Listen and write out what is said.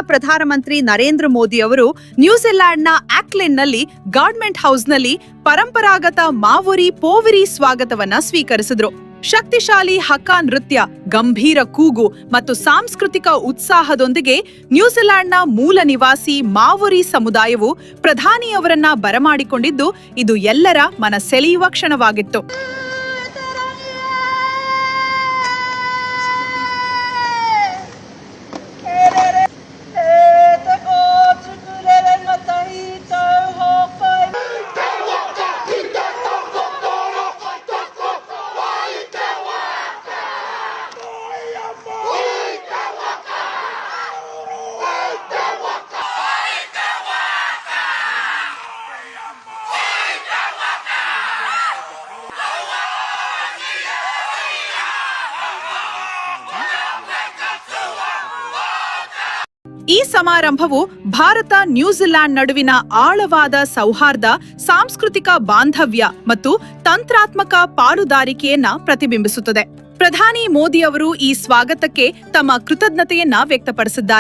ಪ್ರಧಾನಮಂತ್ರಿ ನರೇಂದ್ರ ಮೋದಿ ಅವರು ನ್ಯೂಜಿಲೆಂಡ್ನ ಆಕ್ಲೆಂಡ್ನಲ್ಲಿ ಗಾರ್ಮೆಂಟ್ ಹೌಸ್ನಲ್ಲಿ ಪರಂಪರಾಗತ ಮಾವೊರಿ ಪೋವರಿ ಸ್ವಾಗತವನ್ನ ಸ್ವೀಕರಿಸಿದ್ರು. ಶಕ್ತಿಶಾಲಿ ಹಕ್ಕಾ ನೃತ್ಯ, ಗಂಭೀರ ಕೂಗು ಮತ್ತು ಸಾಂಸ್ಕೃತಿಕ ಉತ್ಸಾಹದೊಂದಿಗೆ ನ್ಯೂಜಿಲೆಂಡ್ನ ಮೂಲ ನಿವಾಸಿ ಮಾವೊರಿ ಸಮುದಾಯವು ಪ್ರಧಾನಿಯವರನ್ನ ಬರಮಾಡಿಕೊಂಡಿದ್ದು ಇದು ಎಲ್ಲರ ಮನ ಸೆಳೆಯುವ ಕ್ಷಣವಾಗಿತ್ತು. ಈ ಸಮಾರಂಭವು ಭಾರತ ನ್ಯೂಜಿಲೆಂಡ್ ನಡುವಿನ ಆಳವಾದ ಸೌಹಾರ್ದ, ಸಾಂಸ್ಕೃತಿಕ ಬಾಂಧವ್ಯ ಮತ್ತು ತಂತ್ರಾತ್ಮಕ ಪಾಲುದಾರಿಕೆಯನ್ನ ಪ್ರತಿಬಿಂಬಿಸುತ್ತದೆ. ಪ್ರಧಾನಿ ಮೋದಿ ಅವರು ಈ ಸ್ವಾಗತಕ್ಕೆ ತಮ್ಮ ಕೃತಜ್ಞತೆಯನ್ನ ವ್ಯಕ್ತಪಡಿಸಿದ್ದಾರೆ.